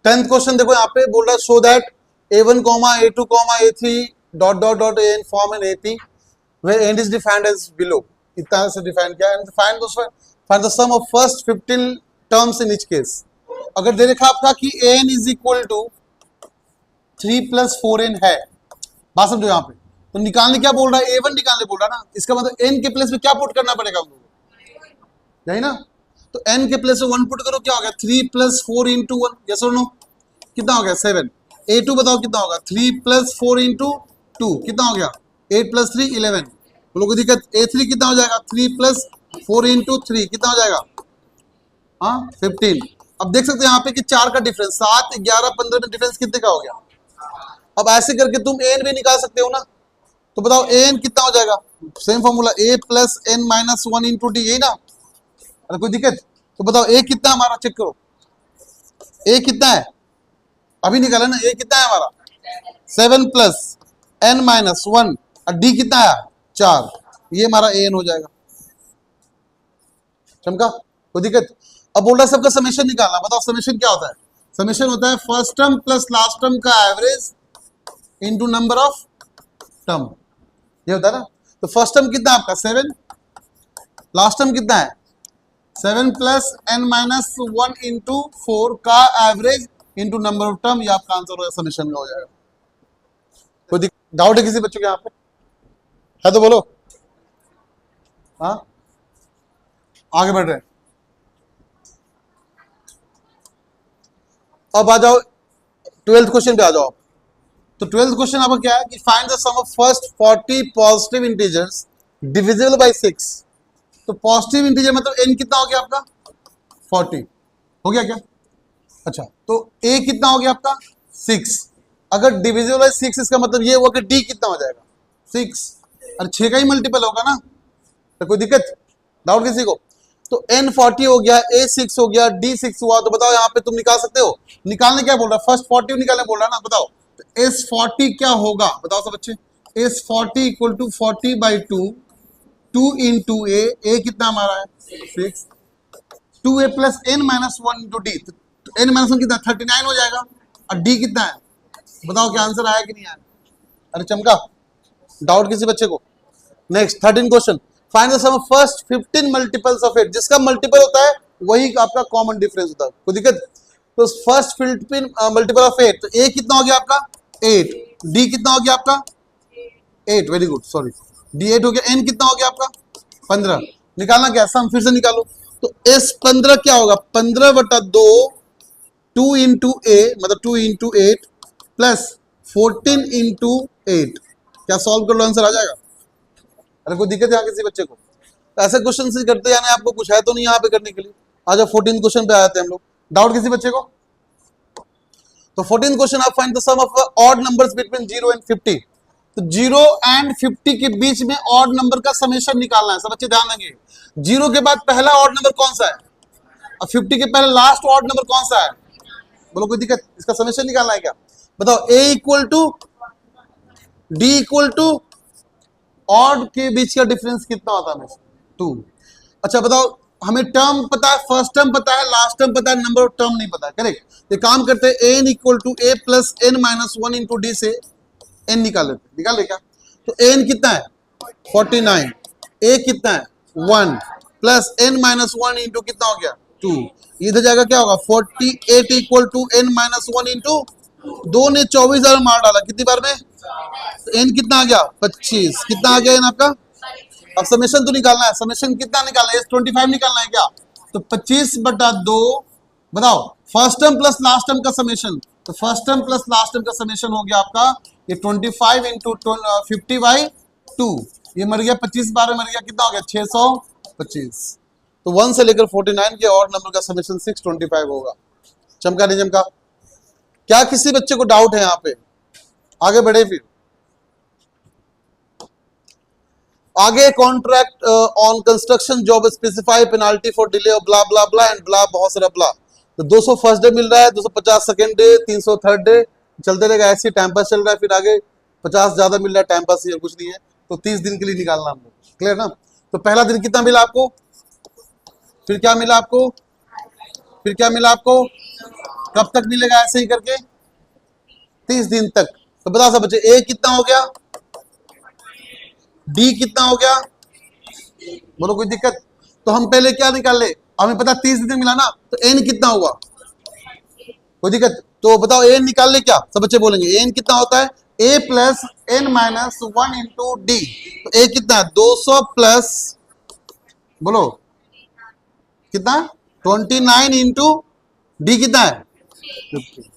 10th question देखो यहाँ पे बोल रहा है show that a1, a2, a3 dot dot dot an form an AP where n is defined as below. इतना से डिफाइन किया and find the sum of first 15 terms in each case. अगर दे रखा आपका कि an is equal to 3 plus 4n है, बात समझो यहाँ पे, तो निकालने क्या बोल रहा है, a1 निकालने बोल रहा है ना, इसका मतलब n के प्लेस में क्या पुट करना पड़ेगा हम लोगों को, यही ना, तो n के प्लेस में 1 पुट करो, क्या हो गया 3 plus 4 into 1, यस और नो, कितना हो गया 7, a2 बताओ कितना होगा 3 plus 4 into 2 कितना हो गया 8 plus 3 11, बोलो कोई दिक्कत, a3 कितना हो जाएगा 3 plus 4 into 3 कितना हो जाएगा, हाँ 15। अब देख सकते हैं यहाँ पे कि 4 का डिफरेंस, 7 11 15 में डिफरेंस कितने का हो गया। अब ऐसे करके तुम an भी निकाल सकते हो ना, तो बताओ an कितना हो जाएगा, same formula a plus n minus 1 into d, यही ना, अरे कोई दिक्कत, तो बताओ a कितना हमारा, चेक करो a कितना है, अभी निकाला ना, a कितना है हमारा 7 plus n minus 1 और d कितना है 4, ये हमारा an हो जाएगा। चमका, कोई दिक्कत। अब बोल रहा है सबका समेशन निकालना, बताओ समेशन क्या होता है, समेशन होता है first term plus last term का average into number of term, ये होता है ना। तो फर्स्ट टर्म कितना है आपका 7, लास्ट टर्म कितना है 7 प्लस n माइनस 1 इंटू 4 का average into number of term, ये आपका आंसर होगा, समेशन का हो जाएगा। कोई डाउट है किसी बच्चों के यहाँ पे, है तो बोलो, हाँ आगे बढ़ रहे हैं। अब आ जाओ 12th क्वेश्चन पे आ जाओ। तो 12th क्वेश्चन आपका क्या है कि find the sum of first 40 positive integers divisible by 6। तो पॉजिटिव इंटीजर मतलब n कितना हो गया आपका 40 हो गया क्या, अच्छा तो a कितना हो गया आपका 6, अगर डिविजिबल बाय 6 इसका मतलब ये हुआ कि d कितना हो जाएगा 6, अरे 6 का ही मल्टीपल होगा ना, तो कोई दिक्कत, डाउट किसी को। तो n 40 हो गया, a 6 हो गया, d 6 हुआ, तो बताओ यहाँ पे तुम निकाल सकते हो, निकालने क्या बोल रहा है, फर्स्ट 40 निकालने बोल रहा है ना, बताओ तो s 40 क्या होगा, बताओ सब बच्चे, s 40 equal to 40 by 2, 2 into a कितना हमारा है 6, 2a plus n minus 1 into D, तो n माइनस 1 कितना 39 हो जाएगा, और d कितना है, बताओ क्या आंसर आया कि नहीं आया, अरे चमका, डाउट किसी बच्चे को। Next 13 question, find the sum of first 15 multiples of 8, जिसका मल्टीपल होता है वही आपका कॉमन डिफरेंस होता है, कोई दिक्कत। तो फर्स्ट 15 मल्टीपल ऑफ 8, तो a कितना हो गया आपका 8, d कितना हो गया आपका 8, वेरी गुड, सॉरी d 8 हो गया, n कितना हो गया आपका 15, निकालना क्या है सम, फिर से निकालो, तो s 15 क्या होगा 15 बटा 2, 2 इंटू a मतलब 2 इंटू 8 प्लस 14 इंटू 8, क्या सॉल्व कर लो आंसर आ जाएगा, अरे कोई दिक्कत है किसी बच्चे को, तो ऐसे क्वेश्चन से करते यानी आपको कुछ है तो नहीं यहाँ पे करने के लिए। आ जाओ 14 क्वेश्चन पे आते हैं हम लोग, डाउट किसी बच्चे को। तो 14 क्वेश्चन, आप find the sum of odd numbers between 0 and 50। तो 0 एंड 50 के बीच में ऑड नंबर का समेशन निकालना है, सब बच्चे ध्यान देंगे, 0 के बाद पहला ऑड नंबर कौन सा है और 50 के पहले लास्ट ऑड नंबर कौन सा है, बोलो कोई दिक्कत, इसका समेशन निकालना है क्या, बताओ a equal to d equal to odd के बीच का डिफरेंस कितना होता है 2। अच्छा बताओ, हमें टर्म पता है, फर्स्ट टर्म पता है, लास्ट टर्म पता है, नंबर ऑफ टर्म नहीं पता है, करेक्ट। ये काम करते हैं n equal to a plus n minus 1 into D से n निकाल ले क्या, तो n कितना है 49, a कितना है 1 प्लस n माइनस 1 इंटू कितना हो गया 2, इधर जाएगा क्या होगा 48 equal to n minus 1 into 2 ने 24 बार मार डाला, कितनी बार में, तो n कितना आ गया 25, कितना आ गया n आपका। अब समेशन तो निकालना है, समेशन कितना निकालना है, 25 निकालना है क्या, तो 25 बटा 2, बताओ first term plus last term का समेशन, तो first term plus last term का समेशन हो गया आपका ये 25 इंटू 50 बाई 2, ये मर गया 25 बार में मर गया, कितना हो गया 625। तो 1 से लेकर 49 के ऑड नंबर का समेशन 625 होगा। चमका नहीं चमका, क्या किसी बच्चे को डाउट है यहाँ पे, आगे बढ़े फिर आगे, contract on construction job specify penalty for delay of blah blah blah and blah बहुत सारा ब्ला। तो 200 फर्स्ट डे मिल रहा है, 250 सेकंड डे, 300 थर्ड डे, चलते रहेगा ऐसे, टाइम पास चल रहा है, फिर आगे 50 ज्यादा मिल रहा है, टाइम पास कुछ नहीं है, तो 30 दिन के लिए निकालना हम लोग, क्लियर ना। तो पहला दिन कितना मिला आपको, फिर क्या मिला आपको, फिर क्या मिला आपको कब तक मिलेगा ऐसे ही करके? 30 दिन तक। तो बता सब बच्चे, ए कितना हो गया, डी कितना हो गया, बोलो कोई दिक्कत? तो हम पहले क्या निकाल ले, हमें पता 30 दिन मिला ना, तो एन कितना होगा, कोई दिक्कत? तो बताओ एन निकाल ले क्या, सब बच्चे बोलेंगे एन कितना होता है, A plus N minus 1 into D. तो ए कितना है 200 प्लस, बोलो कितना, 29 इंटू डी कितना है 50।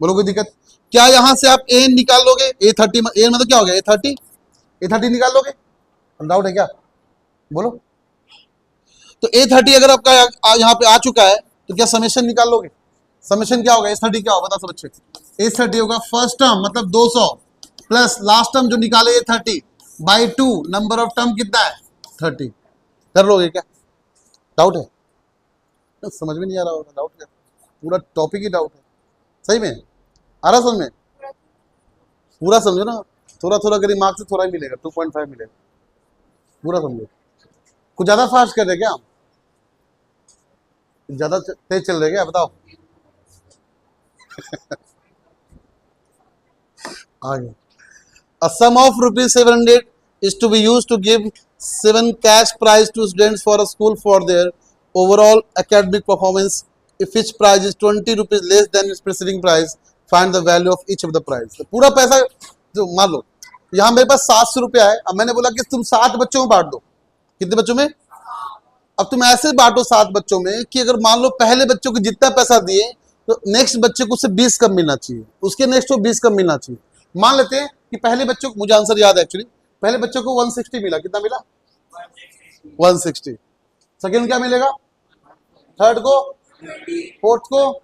बोलो कोई दिक्कत? क्या यहां से आप एन निकाल लोगे, A30 एन मतलब क्या हो गया, A30 निकाल लोगे, डाउट है क्या, बोलो? तो A30 अगर आपका यहाँ पे आ चुका है तो क्या समेशन निकाल लोगे? समेशन क्या होगा, A30 क्या होगा, बता सब बच्चे? A30 होगा फर्स्ट टर्म मतलब 200 प्लस लास्ट टर्म जो निकाले A30 by 2, number of term कितना है 30। कर लोगे क्या, डाउट है? समझ में नहीं आ रहा होगा, डाउट है, पूरा टॉपिक ही डाउट है। सही में आ रहा समझ में? पूरा समझो ना, थोड़ा थोड़ा करीब मार्क्स से थोड़ा ही मिलेगा, 2.5 मिलेगा, पूरा समझो। कुछ ज्यादा फास्ट कर रहे क्या हम, ज्यादा तेज चल रहे क्या, बताओ? आगे, a sum of rupees 700 is to be used to give 7 cash prize to students for a school for their overall academic performance. If each prize is 20 rupees less than its preceding prize, find the value of each of the prize. तो पूरा पैसा जो मान लो यहाँ मेरे पास 700 रुपया है, अब मैंने बोला कि तुम 7 बच्चों में बांट दो, कितने बच्चों में? अब तुम ऐसे बांटो 7 बच्चों में कि अगर मान लो पहले बच्चों को जितना पैसा दिए तो नेक्स्ट बच्चे को उससे 20 कम मिलना चाहिए, उसके नेक्स्ट को 20 कम मिलना चाहिए। मान लेते हैं कि पहले बच्चों को, मुझे आंसर याद है एक्चुअली, पहले बच्चों को 160 मिला, कितना मिला 160। सेकेंड क्या मिलेगा, थर्ड को, फोर्थ को,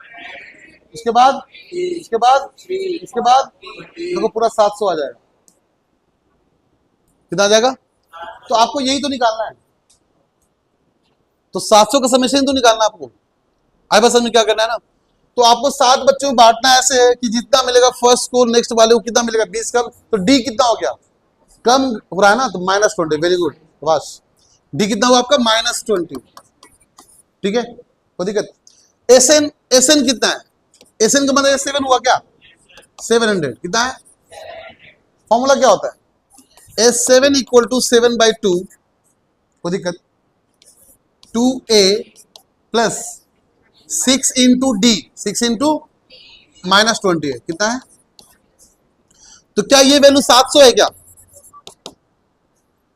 इसके बाद देखो पूरा 700 आ जाएगा, कितना आ जाएगा? तो आपको यही तो निकालना है, तो 700 का समेशन तो निकालना आपको। आए बस में क्या करना है ना, तो आपको 7 बच्चों में बांटना ऐसे है कि जितना मिलेगा फर्स्ट को नेक्स्ट वाले को कितना मिलेगा 20 कम, तो डी कितना हो गया, कम हो रहा है ना, तो -20। वेरी गुड, बस डी कितना हुआ आपका -20, ठीक है, कोई दिक्कत? एसएन कितना है, एसएन का मतलब 7 हुआ क्या, 700 कितना है, फॉर्मूला क्या होता है, S7 इक्वल टू 7/2, कोई दिक्कत, 2a plus 6 into D, 6 into -20 है, कितना है? तो क्या ये वैल्यू 700 है क्या,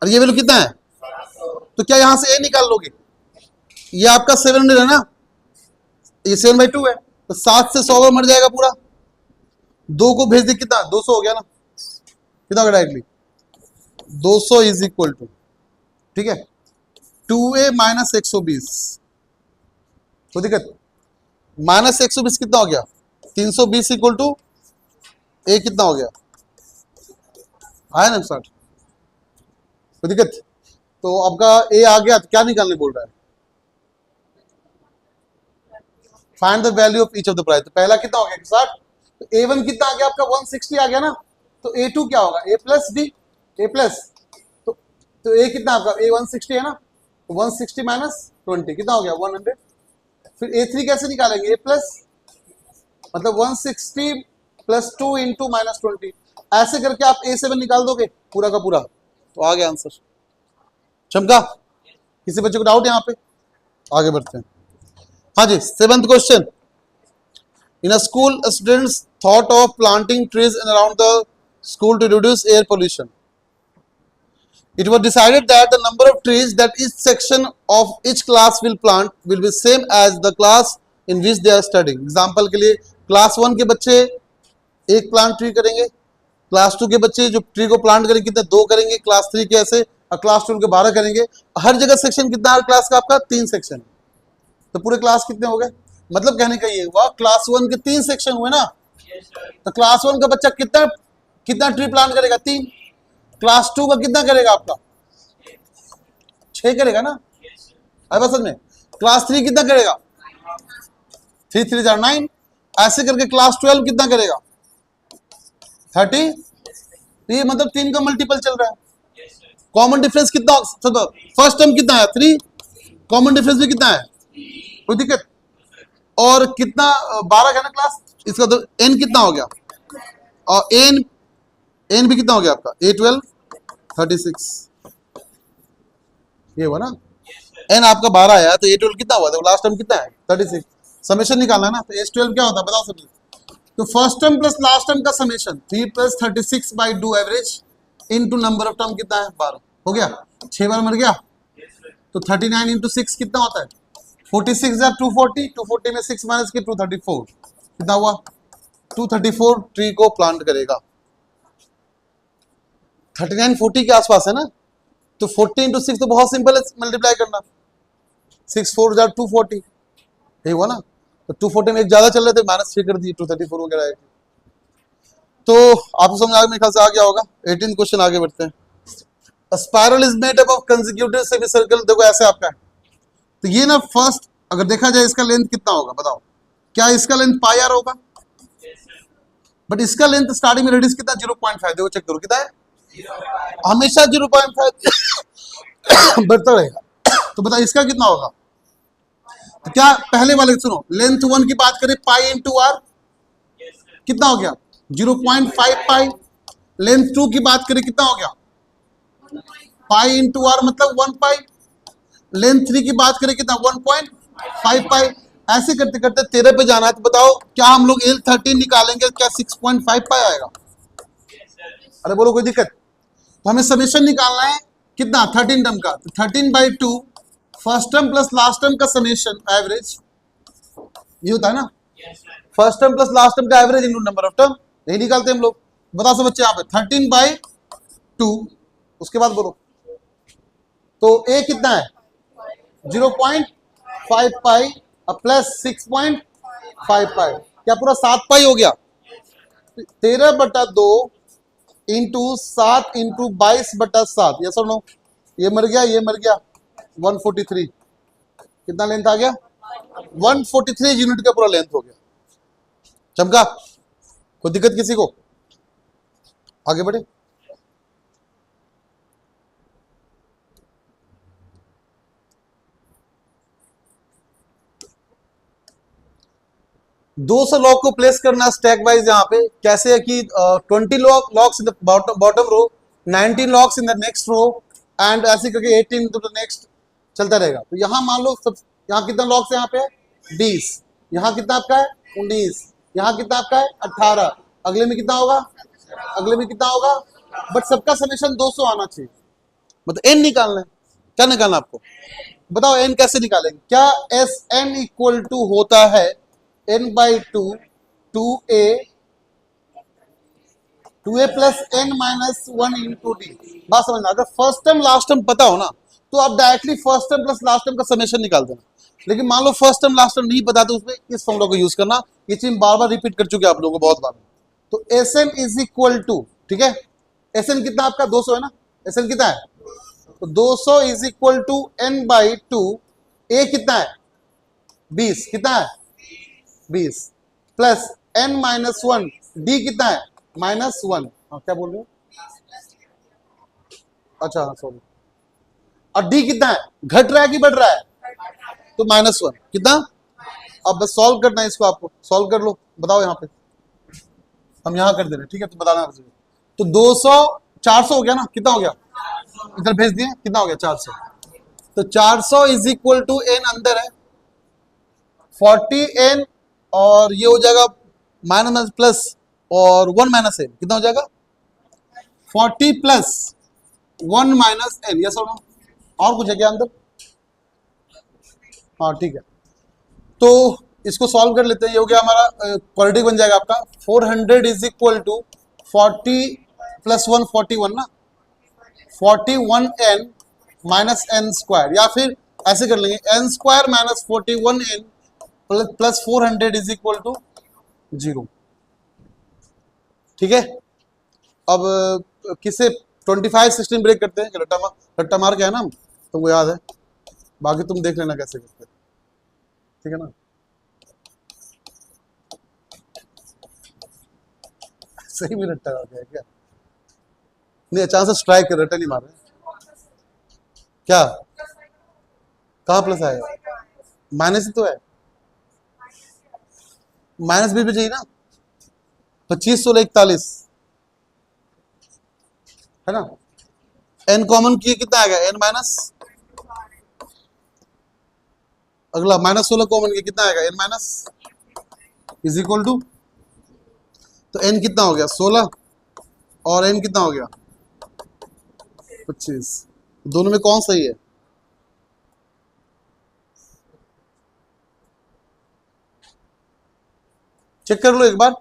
और ये वैल्यू कितना है, तो क्या यहां से a निकाल लोगे, ये आपका 700 है ना, ये 7/2 है, तो 7 से 100 मर जाएगा पूरा, 2 को भेज दे कितना 200 हो गया ना, कितना होगा डायरेक्टली 200 इज इक्वल टू, ठीक है, 2a माइनस 120, कोई दिक्कत? -120 कितना हो गया 320 इक्वल टू a कितना हो गया, आया ना 60, कोई दिक्कत? तो आपका a आ गया, तो क्या निकालने बोल रहा है, find the value of each of the price. तो पहला कितना हो गया 60, तो A1 कितना आ गया आपका 160 आ गया ना, तो A2 क्या होगा a plus D, a plus, तो A कितना आपका A 160 है ना, तो 160 माइनस 20 कितना हो गया 100। फिर A3 कैसे निकालेंगे, A प्लस मतलब 160 प्लस 2 इंटू -20, ऐसे करके आप A7 निकाल दोगे पूरा का पूरा, तो आ गया आंसर। चमका? किसी बच्चे को डाउट यहाँ पे? आगे बढ़ते हैं। हाँ जी, 7th question. In a school students thought of planting trees in around the school to reduce air pollution. It was decided that the number of trees that each section of each class will plant will be same as the class in which they are studying. Example के लिए class 1 के बच्चे एक plant tree करेंगे, class 2 के बच्चे जो tree को प्लांट करेंगे कितने 2 करेंगे, क्लास 3 के ऐसे, और क्लास 2 के 12 करेंगे। हर जगह सेक्शन कितना हर क्लास का आपका 3 सेक्शन, तो पूरे क्लास कितने हो गए? मतलब कहने का ये हुआ क्लास 1 के 3 सेक्शन हुए ना, तो क्लास 1 का बच्चा कितना ट्री प्लांट करेगा 3, क्लास 2 का कितना करेगा आपका 6 करेगा ना, अब असल में क्लास 3 कितना करेगा 3 3 9, ऐसे करके क्लास 12 कितना करेगा 30। ये मतलब 3 का मल्टीपल चल रहा है। कॉमन डिफरेंस कितना, फर्स्ट टर्म कितना है 3, कॉमन डिफरेंस भी कितना है, कोई दिक्कत? और कितना 12 का ना क्लास, इसका तो n कितना हो गया, और n भी कितना हो गया आपका A12 36, ये हुआ ना, n आपका 12 आया तो A12 कितना हुआ, तो लास्ट टर्म कितना है 36, समेशन निकालना है ना, तो H12 क्या होता है बताओ सब। तो first term plus last term का summation 3 + 36/2 average into number of term कितना है 12, हो गया 6 बार मर गया, तो 39 × 6 कितना होता है 46 या 240, 240 में 6 माइनस की 234, कितना हुआ 234 ट्री को प्लांट करेगा। 39 40 के आसपास है ना, तो 40 × 6 तो बहुत सिंपल है मल्टीप्लाई करना, 6 4 = 240, यही हुआ ना, तो 240 में एक ज्यादा चल रहे थे -3 कर दिए 234 वगैरह। तो आपको समझ मेरे ख्याल से आ गया होगा। 18 क्वेश्चन आगे बढ़ते हैं। A spiral is made up of consecutive semicircle, देखो ऐसे आपका है, तो ये ना फर्स्ट अगर देखा जाए इसका लेंथ कितना होगा बताओ, क्या इसका लेंथ पाई आर होगा, बट इसका लेंथ स्टार्टिंग में रेडियस कितना 0.5, देखो चेक करो कितना है, हमेशा 0.5 बढ़ता रहेगा, तो बताओ इसका कितना होगा, तो क्या पहले वाले सुनो, लेंथ 1 की बात करें पाई इंटू आर कितना हो गया 0.5 पाई, लेंथ 2 की बात करें कितना हो गया पाई इंटू आर मतलब 1 पाई, लेंथ 3 की बात करें कितना 1.5 पाई, ऐसे करते करते 13 पे जाना है, तो बताओ क्या हम लोग L13 निकालेंगे, क्या 6.5 पाई आएगा, अरे बोलो कोई दिक्कत, तो हमें समेशन निकालना है कितना 13 टर्म का, तो 13/2 first term plus last term का समेशन एवरेज, ये होता है ना, first term plus last term का average into number of term, यही निकालते हैं हम लोग। बताओ सब बच्चे यहाँ पे 13/2, उसके बाद बोलो, तो ए कितना है 0.5 पाई प्लस 6.5 पाई, क्या पूरा 7 पाई हो गया, 13/2 इंटू 7 इंटू 22/7, यस और नो, ये मर गया ये मर गया 143, कितना लेंथ आ गया 143 यूनिट का पूरा लेंथ हो गया। चमका, कोई दिक्कत किसी को, आगे बढ़े। दो सौ लॉक को प्लेस करना स्टैक वाइज, यहाँ पे कैसे है कि 20 locks in the bottom row, 19 locks in the next row, and ऐसे करके 18 टू द नेक्स्ट चलता रहेगा। तो यहाँ मान लो सब, यहाँ कितना लॉक्स है यहाँ पे 20, यहाँ कितना आपका है 19, यहाँ कितना आपका है 18, अगले में कितना होगा, अगले में कितना होगा, बट सबका समेशन 200 आना चाहिए, मतलब एन निकालना है, क्या निकालना आपको बताओ, एन कैसे निकालेंगे, क्या एस एन इक्वल टू होता है n/2 2a plus n minus 1 into D. बात समझना, अगर फर्स्ट टर्म लास्ट टर्म पता हो ना तो आप directly first term plus last term का समेशन निकाल देना, लेकिन मान लो फर्स्ट टर्म लास्ट टर्म नहीं पता तो उसमें इस फॉर्मूला को यूज करना, ये चीज बार बार रिपीट कर चुके आप लोगों को बहुत बार। तो S N is equal to, ठीक है, एस एन कितना आपका 200 है ना, एस एन कितना है, तो 200 इज इक्वल टू n/2, ए कितना है 20, कितना है 20 प्लस n माइनस 1, डी कितना है -1, हाँ क्या बोल रहे हो, अच्छा हाँ सॉरी, और डी कितना है घट रहा है कि बढ़ रहा है, तो -1 कितना, अब बस सॉल्व करना है इसको, आपको सॉल्व कर लो, बताओ यहाँ पे हम यहाँ कर दे रहे हैं, ठीक है, तो बताना, तो 200 400 हो गया ना, कितना हो गया इधर भेज दिए, कितना हो गया 400, तो 400 इज इक्वल टू एन अंदर है 40n, और ये हो जाएगा माइनस प्लस और 1 माइनस एन, कितना हो जाएगा 40 प्लस 1 माइनस एन, यस और नो, और कुछ है क्या अंदर, हाँ ठीक है, तो इसको सॉल्व कर लेते हैं, ये हो गया हमारा क्वाड्रेटिक बन जाएगा आपका 400 इज इक्वल टू 40 प्लस 1 41 ना, 41n माइनस n स्क्वायर, या फिर ऐसे कर लेंगे n square minus 41n plus 400 is equal to 0, ठीक है। अब किसे 25 16 ब्रेक करते हैं, रट्टा मार के है ना, तुमको याद है, बाकी तुम देख लेना कैसे करते हैं, ठीक है ना। सही में रट्टा आ गया क्या, नहीं अचानक से स्ट्राइक कर, रट्टा नहीं मार रहे क्या, कहाँ प्लस आएगा, माइनस ही तो है, माइनस बीच में चाहिए ना, 25 16 41 है ना। एन कॉमन किए कितना आएगा, एन माइनस, अगला -16 कॉमन किया कितना आएगा, N minus is equal to, तो एन कितना हो गया 16 और एन कितना हो गया 25, दोनों में कौन सही है, चेक कर लो एक बार,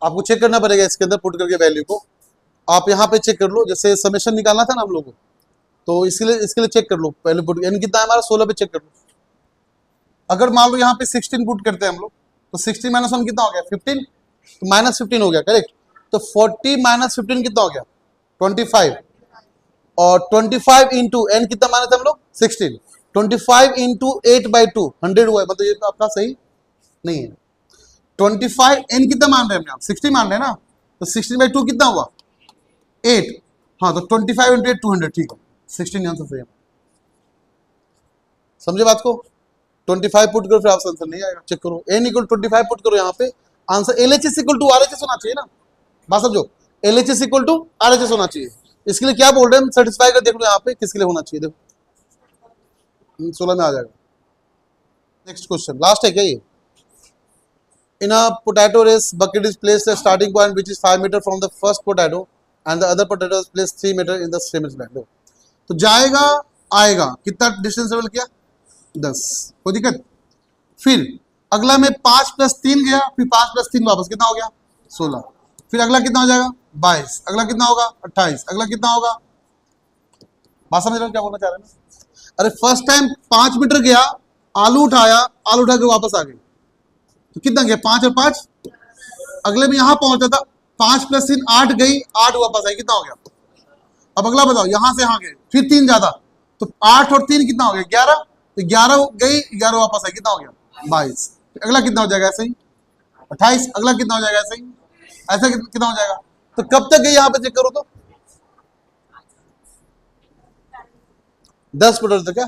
आपको चेक करना पड़ेगा इसके अंदर पुट करके वैल्यू को, आप यहाँ पे चेक कर लो, जैसे समेशन निकालना था ना हम लोग को, तो इसके लिए चेक कर लो पहले पुट, एन कितना है हमारा 16 पे चेक कर लो। अगर मान लो यहाँ पे 16 पुट करते हैं हम लोग, तो 16 माइनस 1 कितना हो गया 15, तो -15 हो गया करेक्ट, तो 40 माइनस 15 कितना हो गया 25, और 25 इंटू एन कितना माने थे हम लोग 16, 25 इंटू 8/2 100 हुआ है, मतलब ये तो आपका सही नहीं है। 25 एन कितना मान रहे हैं आप 60 मान रहे हैं ना, तो 16/2 कितना हुआ 8, हाँ तो 25 इंटू 8 200, ठीक है 16 आंसर सही है। समझे बात को, 25 पुट करो फिर आपका आंसर नहीं आएगा, चेक करो एन इक्वल 25 पुट करो यहाँ पे, answer LHS equal to RHS होना चाहिए ना, बात समझो, LHS इक्वल टू RHS होना चाहिए। इसके लिए क्या बोल रहे हैं, सेटिस्फाई कर देख लो यहाँ पे किसके लिए होना चाहिए, देखो 16 में आ जाएगा। नेक्स्ट क्वेश्चन लास्ट है क्या ये, in a potato race bucket is placed at starting point which is 5 metre from the first potato and the other potato is placed 3 metre in the same back, तो जाएगा आएगा कितना distance travel किया 10, कोई दिक्कत, फिर अगला में 5 + 3 गया, फिर 5 + 3 वापस कितना हो गया 16, फिर अगला कितना हो जाएगा 22, अगला कितना होगा 28, अगला कितना होगा, बात समझ रहे हो क्या बोलना चाह रहे हैं। अरे फर्स्ट टाइम 5 मीटर गया, आलू उठाया, आलू उठा के वापस आ गए, तो कितना गया 5 और 5, अगले में यहां पहुंचा था 5 + 3 8 गई, 8 वापस आई, कितना हो गया, अब अगला बताओ यहां से यहां गए, फिर 3 ज्यादा, तो 8 और 3 कितना हो गया 11, तो 11 गई 11 वापस आई, कितना हो गया 22, अगला कितना हो जाएगा ऐसे ही 28, अगला कितना हो जाएगा ऐसे ही, ऐसा कितना हो जाएगा, तो कब तक गई यहाँ पे चेक करो तो 10 मीटर तक क्या,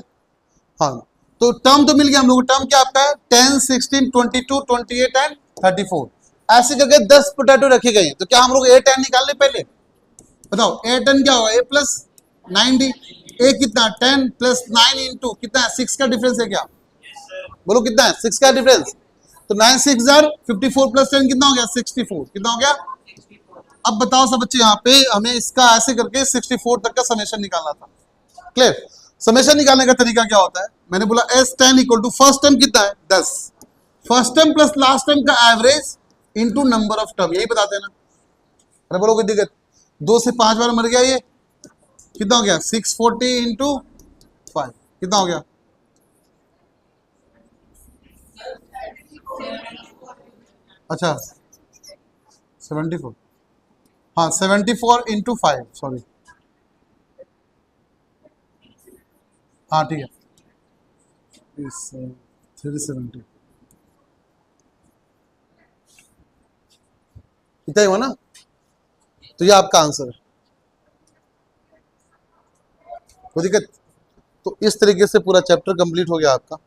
हाँ तो टर्म तो मिल गया हम लोग को, टर्म क्या आपका है 10 16 22 28 एंड 34, ऐसे करके 10 पोटैटो रखे गए, तो क्या हम लोग A10 निकाल ले पहले, बताओ A10 क्या होगा, A + 9D, A कितना 10 + 9 इंटू कितना है 6 का डिफरेंस है क्या, बोलो कितना है 6 का डिफरेंस, तो 9 6 54 + 10 कितना हो गया 64, कितना हो गया। अब बताओ सब बच्चे यहाँ पे हमें इसका ऐसे करके 64 तक का समेशन निकालना था, क्लियर। समेशन निकालने का तरीका क्या होता है, मैंने बोला S10 equal to first term कितना है 10, first term plus last term का average into number of term, यही बताते हैं ना। अरे बोलो कोई दिक्कत, 2 से 5 बार मर गया ये, कितना हो गया 640 इंटू 5, कितना हो गया, अच्छा 74, हाँ 74 इंटू 5, सॉरी हाँ ठीक है 370, इतना ही हुआ ना, तो ये आपका आंसर है, कोई दिक्कत। तो इस तरीके से पूरा चैप्टर कंप्लीट हो गया आपका,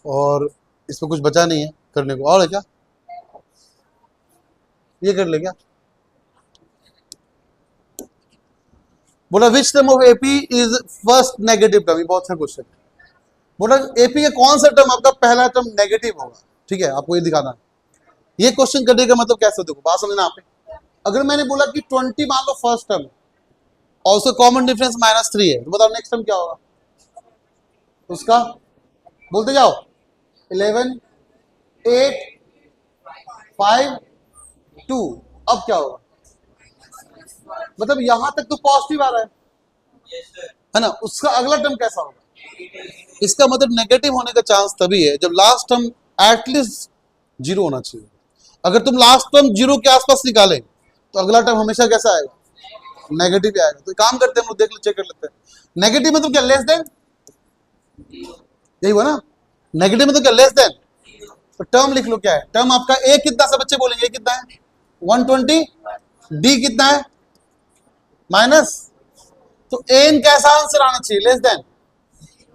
और इसमें कुछ बचा नहीं है करने को, और है क्या, ये कर ले क्या, बोला which term of AP is first negative term, ये बहुत अच्छा क्वेश्चन है। बोला एपी का कौन सा टर्म आपका पहला टर्म नेगेटिव होगा, ठीक है आपको ये दिखाना है। ये क्वेश्चन करने का मतलब कैसे, देखो बात समझना आप, अगर मैंने बोला कि 20 मान लो फर्स्ट टर्म और उसका कॉमन डिफरेंस -3 है, तो बताओ नेक्स्ट टर्म क्या होगा उसका, बोलते जाओ 11 8 5 2, अब क्या होगा, मतलब यहां तक तो पॉजिटिव आ रहा है ना, उसका अगला टर्म कैसा होगा, इसका मतलब नेगेटिव होने का चांस तभी है जब लास्ट टर्म एटलीस्ट 0 होना चाहिए। अगर तुम लास्ट टर्म 0 के आसपास निकाले तो अगला टर्म हमेशा कैसा आएगा, नेगेटिव ही आएगा। तो काम करते हैं हम लोग, देख लो चेक कर लेते हैं, नेगेटिव मतलब क्या लेस देन, यही हुआ ना, नेगेटिव मतलब क्या लेस देन, तो टर्म लिख लो क्या है, टर्म आपका ए कितना, सब बच्चे बोलेंगे ए कितना है 120, डी कितना है माइनस, तो एन कैसा आंसर आना चाहिए लेस देन,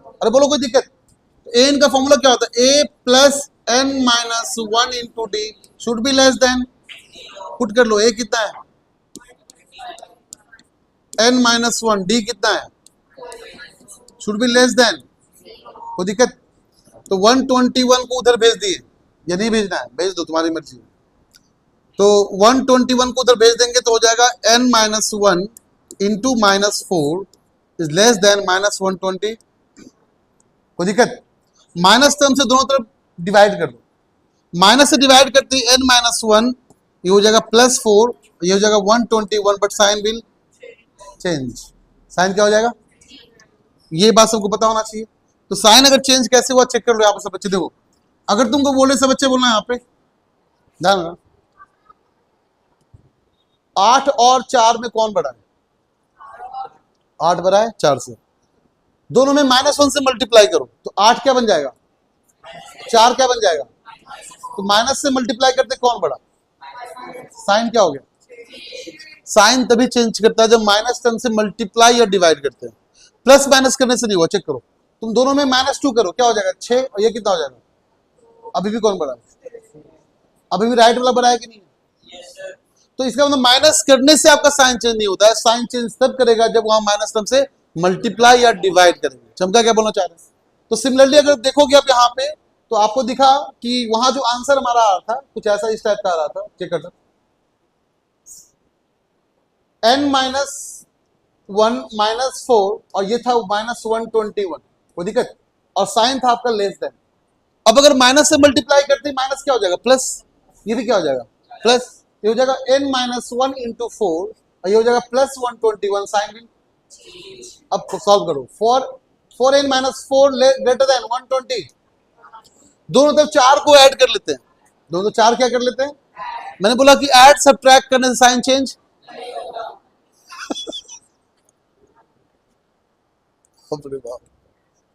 अरे बोलो कोई दिक्कत, एन का फॉर्मूला क्या होता है, ए + n minus one into D should be less than, put कर लो, ए कितना है n माइनस वन, डी कितना है शुड बी लेस देन, कोई दिक्कत? तो 121 को उधर भेज दिए, या नहीं भेजना है भेज दो, तुम्हारी मर्जी। तो 121 को उधर भेज देंगे तो हो जाएगा n minus one into minus four is less than minus 120, कोई दिक्कत? माइनस टर्म से दोनों तरफ डिवाइड कर दो, माइनस से डिवाइड करते हैं n माइनस वन, ये हो जाएगा प्लस फोर, ये हो जाएगा 121, but sign will change. Sign क्या हो जाएगा, ये बात सबको पता होना चाहिए। तो साइन अगर चेंज कैसे हुआ चेक कर लो यहाँ पे सब बच्चे। देखो अगर तुमको बोले, सब बच्चे बोलना यहाँ पे ध्यान रखना, 8 और 4 में कौन बड़ा है? 8 बड़ा है 4 से, दोनों में माइनस वन से मल्टीप्लाई करो तो 8 क्या बन जाएगा, 4 क्या बन जाएगा? तो माइनस से मल्टीप्लाई करते कौन बड़ा? साइन क्या हो गया? साइन तभी चेंज करता है जब माइनस टर्म से मल्टीप्लाई या डिवाइड करते हैं, प्लस माइनस करने से नहीं हुआ। चेक करो, तुम दोनों में -2 करो, क्या हो जाएगा 6, और ये कितना हो जाएगा? अभी भी कौन बड़ा है? अभी भी राइट वाला बड़ा है कि नहीं? तो इसका मतलब माइनस करने से आपका साइन चेंज नहीं होता है, साइन चेंज तब करेगा जब वहां माइनस टर्म से मल्टीप्लाई या डिवाइड करेंगे। चमका क्या बोलना चाह रहे हैं? तो सिमिलरली अगर देखोगे आप यहाँ पे तो आपको दिखा कि वहां जो आंसर हमारा आ रहा था कुछ ऐसा इस टाइप का आ रहा था। चेक कर सकते, n minus one minus four, और ये था माइनस 121, कोई दिक्कत? और साइन था आपका लेस देन। अब अगर माइनस से मल्टीप्लाई करते हैं माइनस क्या हो जाएगा? प्लस, ये भी क्या हो जाएगा? प्लस, ये हो जाएगा n minus one into four, और ये हो जाएगा प्लस 121, साइन विल। अब सॉल्व करो, four n minus four greater than 120, दोनों तरफ 4 को ऐड कर लेते हैं, दोनों 4 क्या कर लेते हैं? मैंने बोला कि ऐड सब्ट्रैक्ट करने से साइन चेंज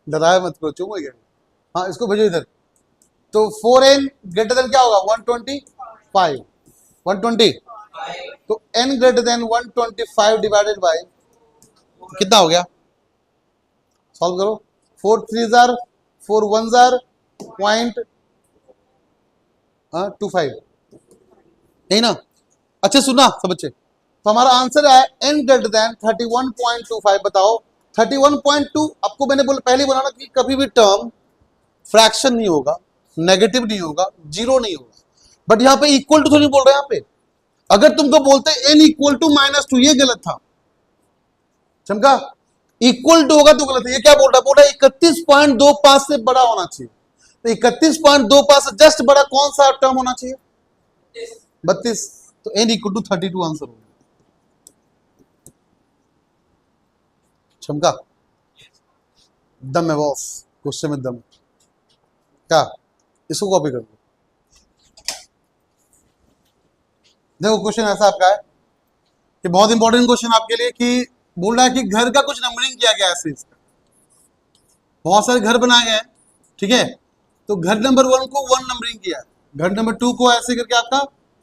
डराया मत करो, चुप हो गया। हाँ इसको भेजो इधर। तो 4n ग्रेटर देन क्या होगा? 125, 120, तो n greater than 125 divided by कितना हो गया? सॉल्व करो, 4 3 जार 4 1 जार पॉइंट 25, नहीं ना? अच्छे सुना सब बच्चे, तो हमारा आंसर है n ग्रेटर देन 31.25। बताओ 31.2, आपको मैंने पहले बोला ना कि कभी भी टर्म फ्रैक्शन नहीं होगा, नेगेटिव नहीं होगा, जीरो नहीं होगा, बट यहाँ पे इक्वल टू थोड़ी बोल रहे हैं। यहाँ पे अगर तुमको बोलते n इक्वल टू -2, ये गलत था, चमका? इक्वल टू होगा तो गलत है। ये क्या बोल रहा है? बोल रहा है 31.25 से बड़ा होना चाहिए। तो 31.25 से जस्ट बड़ा कौन सा टर्म होना चाहिए? 32, तो n इक्वल टू 32 आंसर होगा। चमका? दम है बॉस, क्वेश्चन में दम। क्या इसको कॉपी कर दो। देखो क्वेश्चन ऐसा आपका है कि बहुत इंपॉर्टेंट क्वेश्चन आपके लिए, कि बोल रहा है कि घर का कुछ नंबरिंग किया गया है, इसका बहुत सारे घर बनाए गए हैं, ठीक है? तो घर नंबर 1 को 1 नंबरिंग किया है, घर नंबर 2 को ऐसे करके आपका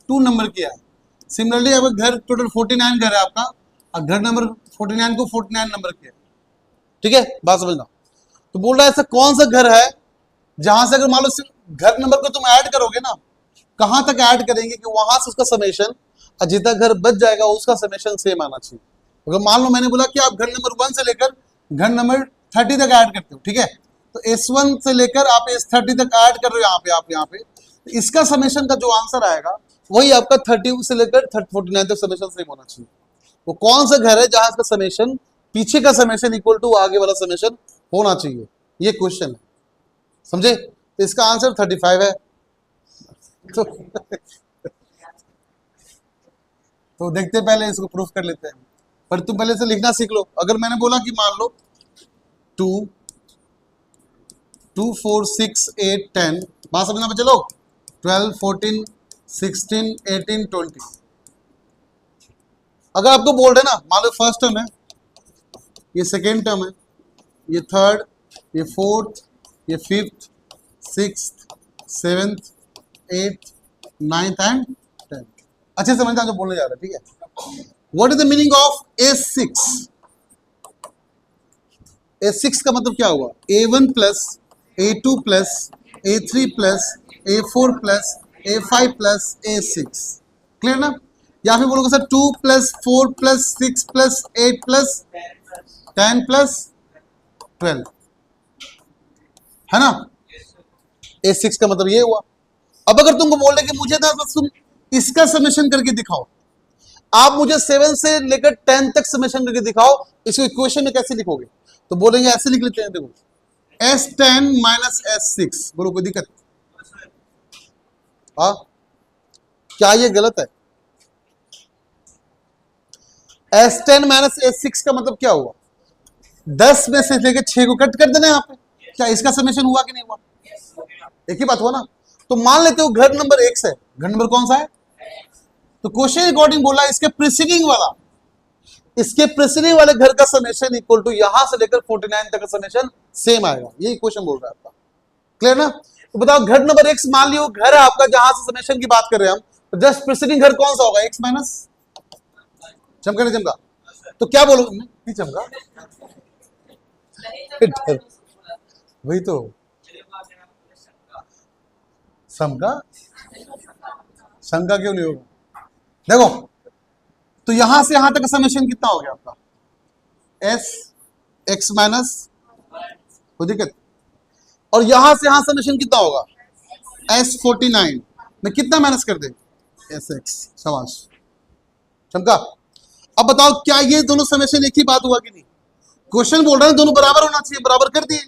2 नंबर किया है। सिमिलरली अगर घर टोटल 49 घर है आपका, और घर नंबर 49 को 49 नंबर किया, ठीक है? बात समझना। तो बोल रहा है ऐसा कौन सा घर है जहां से अगर मान लो घर नंबर को तुम ऐड करोगे ना, कहां तक ऐड करेंगे कि वहां से उसका समेशन, और जितना घर बच जाएगा उसका समेशन सेम आना चाहिए। अगर मान लो मैंने बोला कि आप घर नंबर 1 से लेकर घर नंबर 30 तक ऐड करते हो, ठीक है? तो S1 से लेकर आप S30 तक ऐड कर रहे हो यहाँ पे, तो इसका समेशन का जो आंसर आएगा वही आपका 30 से लेकर 49 तक समेशन सेम होना चाहिए। वो कौन सा घर है जहां इसका समेशन, पीछे का समेशन इक्वल टू आगे वाला समेशन होना चाहिए, ये क्वेश्चन है, समझे? तो इसका आंसर 35 है। तो देखते पहले इसको प्रूफ कर लेते हैं, पर तुम पहले से लिखना सीख लो। अगर मैंने बोला कि मान लो 2 2 4 6 8 10, बात समझना बच्चे लोग, 12 14 16 18 20। अगर आपको बोल रहे ना, मान लो फर्स्ट टर्म है, ये सेकेंड टर्म है, ये थर्ड, ये फोर्थ, ये fifth, sixth, seventh, eighth, ninth and 10th। अच्छे समझना जो बोलने जा रहा है, ठीक है? What is the meaning of A6? A6 का मतलब क्या हुआ? A1 plus A2 plus A3 plus A4 plus A5 plus A6, clear ना? या फिर बोलोगे sir 2 plus 4 plus 6 plus 8 plus 10 plus 12, है ना? A6 का मतलब ये हुआ। अब अगर तुमको बोल रहे कि मुझे ना बस तुम इसका समेशन करके दिखाओ, आप मुझे 7 से लेकर 10 तक समेशन करके दिखाओ, इसको इक्वेशन में कैसे लिखोगे? तो बोलेंगे ऐसे लिख लेते हैं, देखो S10 माइनस S6, बोलो कोई दिक्कत? हाँ, क्या ये गलत है? S10 माइनस S6 का मतलब क्या हुआ? 10 में से लेकर 6 को कट कर देना यहाँ पे, क्या इसका समेशन हुआ कि नहीं हुआ? एक ही बात हुआ ना? तो मान लेते हो घर नंबर X है, घर नंबर कौन सा है? तो क्वेश्चन अकॉर्डिंग बोला इसके प्रीसीडिंग वाला, इसके प्रीसीडिंग वाले घर का समेशन इक्वल टू यहां से लेकर 49 तक का समेशन सेम आएगा, ये क्वेश्चन बोल रहा है आपका, क्लियर ना? तो बताओ घर नंबर X मान लियो घर है आपका, जहां से समेशन की बात कर रहे हैं हम, तो जस्ट प्रीसीडिंग घर कौन सा होगा? X माइनस, चमका नहीं चमका? तो क्या बोलोगे? नहीं चमका, वही तो समका, शंका क्यों नहीं होगा? देखो तो यहां से यहां तक का समेशन कितना हो गया आपका? S X माइनस, कोई दिक्कत? और यहां से यहां समेशन कितना होगा? S49 में कितना माइनस कर दे? SX, शाबाश चमका। अब बताओ क्या ये दोनों समेशन एक ही बात हुआ कि नहीं? क्वेश्चन बोल रहा है दोनों बराबर होना चाहिए, बराबर कर दिए।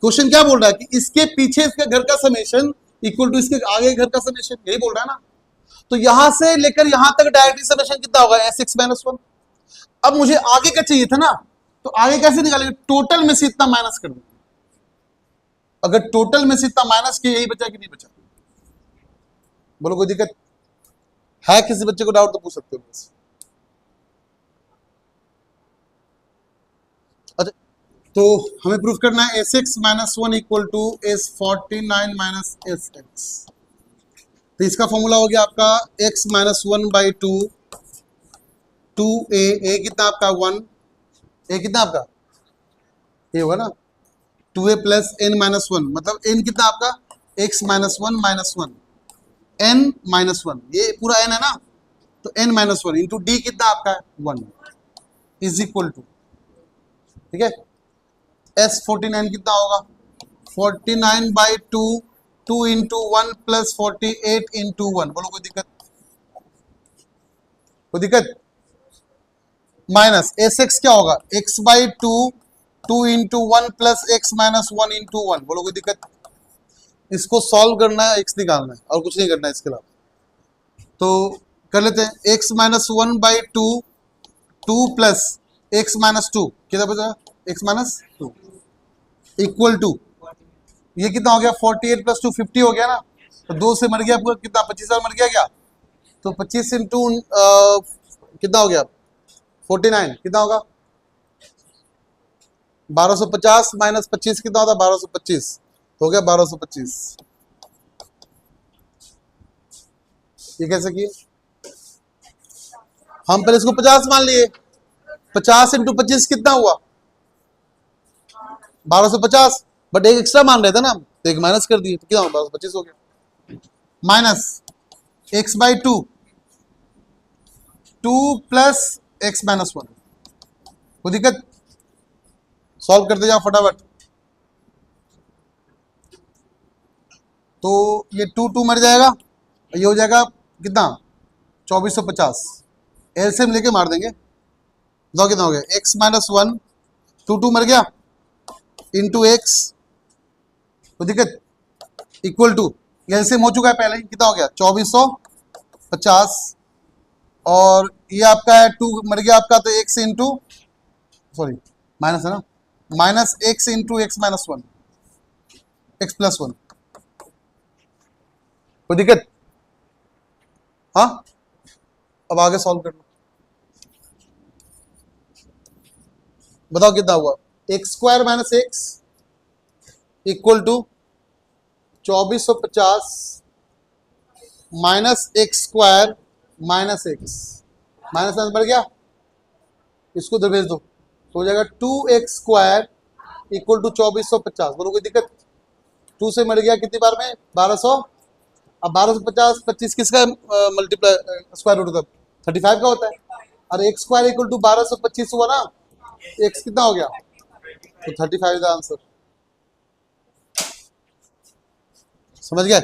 क्वेश्चन क्या बोल रहा है कि इसके पीछे इसके घर का समेशन इक्वल टू इसके आगे घर का समेशन, यही बोल रहा है ना? तो यहां से लेकर यहां तक डायरेक्टली समेशन कितना होगा? S6 minus 1। अब मुझे आगे का चाहिए था ना, तो आगे कैसे निकालेंगे? टोटल में से इतना माइनस कर देंगे। अगर टोटल में से इतना माइनस किया, यही बचा कि नहीं बचा? बोलो कोई दिक्कत है? किसी बच्चे को डाउट तो पूछ सकते हो। अच्छा, तो हमें प्रूफ करना है S6 minus 1 equal to S49 minus SX। तो इसका फॉर्मूला हो गया आपका x minus 1 by 2, 2a, a कितना आपका 1, a कितना आपका? ये होगा ना 2a प्लस n माइनस 1, मतलब n कितना आपका? x minus 1 minus 1, n minus 1, ये पूरा n है ना, तो n माइनस 1 इंटू डी कितना आपका? 1 इज इक्वल टू, ठीक है, S49 कितना होगा? 49 बाई 2, 2 इंटू 1 प्लस 48 इंटू 1, बोलो कोई दिक्कत? कोई दिक्कत? माइनस SX क्या होगा? x by 2, 2 into 1 plus x minus 1 into 1, बोलो कोई दिक्कत? इसको सॉल्व करना है, x निकालना है और कुछ नहीं करना है इसके अलावा। तो कर लेते हैं x minus 1 by 2, 2 plus x minus 2, कितना बचा? x माइनस 2 इक्वल टू, ये कितना हो गया? 48 प्लस 2 50 हो गया ना, तो 2 से मर गया आपको कितना? 25 मर गया क्या? तो 25 इंटू कितना हो गया? 49 कितना होगा? 1250 माइनस 25 कितना होता? 1225 हो गया 1225। ये कैसे किए? हम पहले इसको 50 मान लिए, 50 इंटू 25 कितना हुआ? 1250, बट एक एक्स्ट्रा मान रहे थे ना, तो एक माइनस कर दिए, तो क्या 1225 हो गया। Minus x by 2, 2 plus x minus 1, कोई दिक्कत? सॉल्व करते जाओ फटाफट। तो ये 2 मर जाएगा, ये हो जाएगा कितना? 2450, एलसीएम लेके मार देंगे, बताओ कितना हो गया? x माइनस 1, 2 मर गया इंटू एक्स, कोई दिक्कत? इक्वल टू, एलसीएम हो चुका है पहले ही, कितना हो गया? 2450, और ये आपका है 2 मर गया आपका, तो x इंटू, सॉरी माइनस है ना, minus x into x minus 1, x plus 1, कोई दिक्कत? हाँ, अब आगे सॉल्व कर लो, बताओ कितना हुआ? X square minus X equal to 2450 minus X square minus X, minus बढ़ गया, इसको उधर भेज दो, तो हो जाएगा 2x स्क्वायर इक्वल टू 2450, बोलो कोई दिक्कत? 2 से मर गया कितनी बार में 1200। अब 1250 25 किसका मल्टीप्लाई स्क्वायर रूट होता है 35 का होता है। और एक्स स्क्वायर इक्वल टू 1225 हुआ ना, एक्स कितना हो गया तो 35 का आंसर। समझ गए।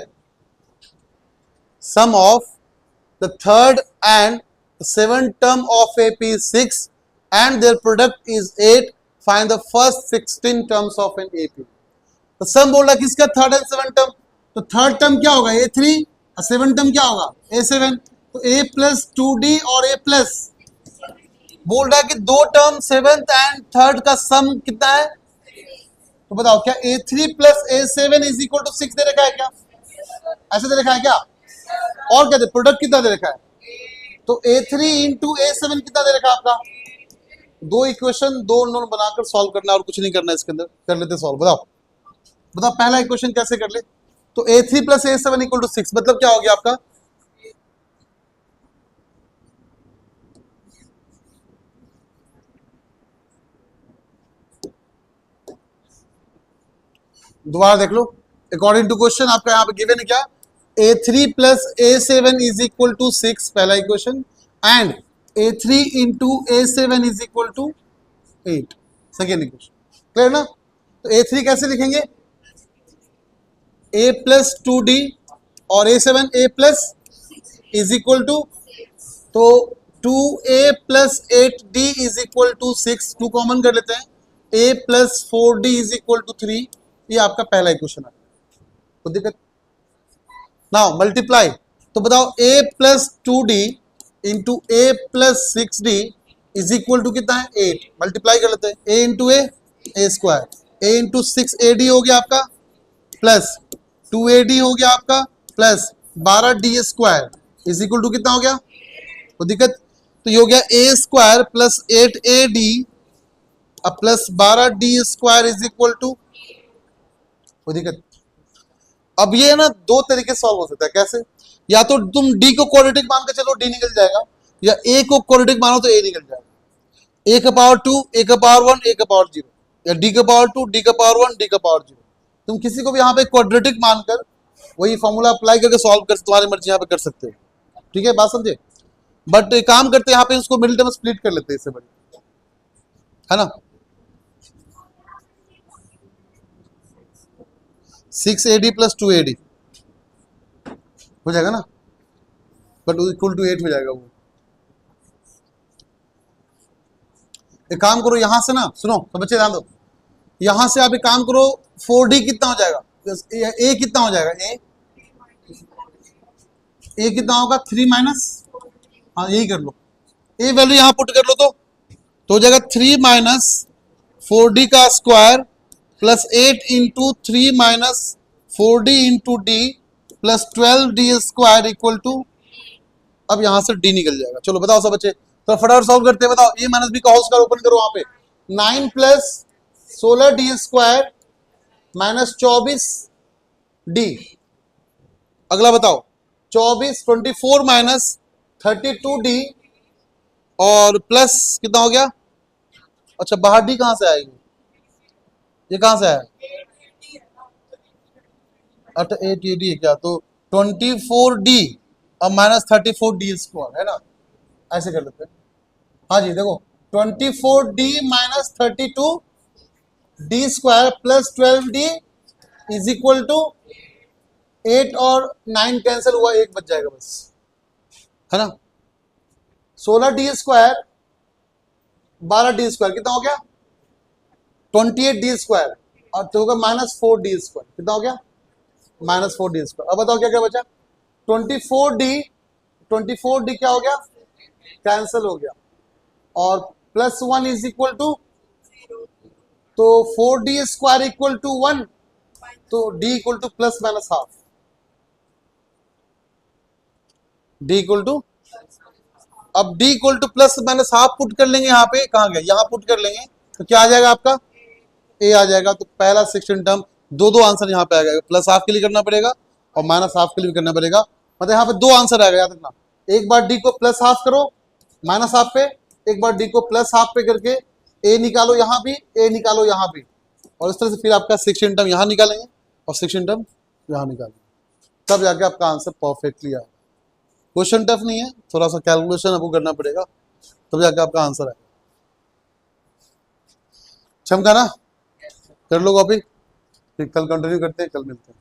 Sum of the third and seven term of AP is 6 and their product is 8, find the first 16 terms of an AP। तो सम बोल रहा है किसका थर्ड एंड सेवन टर्म, तो थर्ड टर्म क्या होगा A3 और सेवन टर्म क्या होगा A7। तो A प्लस 2D और A प्लस बोल रहा है कि दो टर्म सेवेंथ एंड थर्ड का सम कितना है, तो बताओ क्या A3 plus A7 is equal to 6 दे रखा है क्या, ऐसे दे रखा है क्या, और क्या दे प्रोडक्ट कितना दे रखा है, तो A3 इंटू A7 कितना दे रखा है आपका। दो इक्वेशन दो नोन बनाकर सॉल्व करना और कुछ नहीं करना इसके अंदर, कर लेते सॉल्व। बताओ बताओ पहला इक्वेशन कैसे कर ले, तो A3 plus A7 equal to 6 मतलब क्या हो गया आपका, दोबारा देख लो। अकॉर्डिंग टू क्वेश्चन आपका यहाँ पे गिवन है क्या, A3 plus A7 is equal to 6 पहला equation, and A3 into A7 is equal to 8 second equation. Clear ना। तो A3 कैसे लिखेंगे, A प्लस 2D और A7 A plus is equal to, तो 2A plus 8D is equal to 6, 2 common कर लेते हैं, A plus 4D is equal to 3, ये आपका पहला इक्वेशन है। कोई दिक्कत नाउ मल्टीप्लाई, तो बताओ A plus 2D into A plus 6D is equal to कितना है 8, मल्टीप्लाई कर लेते हैं, A into A square, A into 6AD हो गया आपका प्लस 2AD हो गया आपका plus 12D square is equal to कितना हो गया, कोई दिक्कत, तो ये हो गया A स्क्वायर प्लस 8AD अब plus 12D square is equal to, कोई दिक्कत। अब ये ना दो तरीके से सॉल्व हो सकता है, कैसे, या तो तुम D को क्वाड्रेटिक मान के चलो D निकल जाएगा, या A को क्वाड्रेटिक मानो तो A निकल जाएगा, A का पावर 2 A का पावर 1 A का पावर 0, या D का पावर 2 D का पावर 1 D का पावर 0। तुम किसी को भी यहाँ पे क्वाड्रेटिक मानकर वही फॉर्मूला अप्लाई करके सॉल्व कर, तुम्हारी मर्जी यहाँ पे कर सकते हो, ठीक है बात समझे। बट एक काम करते हैं यहाँ पे इसको मिडिल टर्म स्प्लिट कर लेते हैं, इससे बड़ी है ना, 6AD प्लस 2AD हो जाएगा ना, बट इक्वल टू 8 हो जाएगा वो। एक काम करो यहां से ना, सुनो तो बच्चे ध्यान दो, यहां से आप एक काम करो 4D कितना हो जाएगा, A कितना हो जाएगा, A कितना होगा 3 माइनस, हाँ यही कर लो, A वैल्यू यहां पुट कर लो तो हो जाएगा 3 माइनस 4D का square plus 8 into 3 minus 4D into D plus 12D square equal to, अब यहां से D निकल जाएगा। चलो बताओ सब बच्चे, तो फटाफट सॉल्व करते हैं। बताओ A माइनस B का होल स्क्वायर ओपन करो, वहां पे 9 plus 16D square minus 24D, अगला बताओ 24 माइनस 32D और प्लस कितना हो गया, अच्छा बाहर D कहां से आएगी, ये कहां से आया, अच्छा 8AD है क्या, तो 24D और माइनस 34D स्क्वायर है ना, ऐसे कर लेते हैं। हाँ जी देखो 24D minus 32D square plus 12D is equal to 8 और 9 कैंसिल हुआ, 1 बच जाएगा बस, है ना। 16D स्क्वायर 12D स्क्वायर कितना हो गया 28D स्क्वायर, और तो होगा माइनस 4D स्क्वायर, कितना हो गया माइनस 4D स्क्वायर। अब बताओ क्या क्या बचा, 24D क्या हो गया कैंसिल हो गया, और प्लस 1 इज इक्वल टू, तो 4D स्क्वायर इक्वल टू 1, तो D equal to plus minus half, D equal to, अब D equal to plus minus half put कर लेंगे, यहाँ पे कहाँ गया, यहाँ पुट कर लेंगे, तो क्या आ जाएगा आपका A आ जाएगा। तो पहला 16 टर्म दो आंसर यहाँ पे आ जाएगा, प्लस हाफ के लिए करना पड़ेगा और माइनस हाफ के लिए भी करना पड़ेगा, मतलब यहाँ पे 2 आंसर आएगा, याद रखना। एक बार D को प्लस हाफ करो माइनस हाफ पे, एक बार D को प्लस हाफ पे करके A निकालो यहाँ भी, A निकालो यहाँ भी, और इस तरह से फिर आपका 16 टर्म यहाँ निकालेंगे और सेक्शन टर्म यहाँ निकालना, तब जाके आपका आंसर परफेक्टली आएगा। क्वेश्चन टफ नहीं है, थोड़ा सा कैलकुलेशन आपको करना पड़ेगा, तब जाके आपका आंसर आएगा। चमका ना, कर लो कॉपी, फिर कल कंटिन्यू करते हैं, कल मिलते हैं।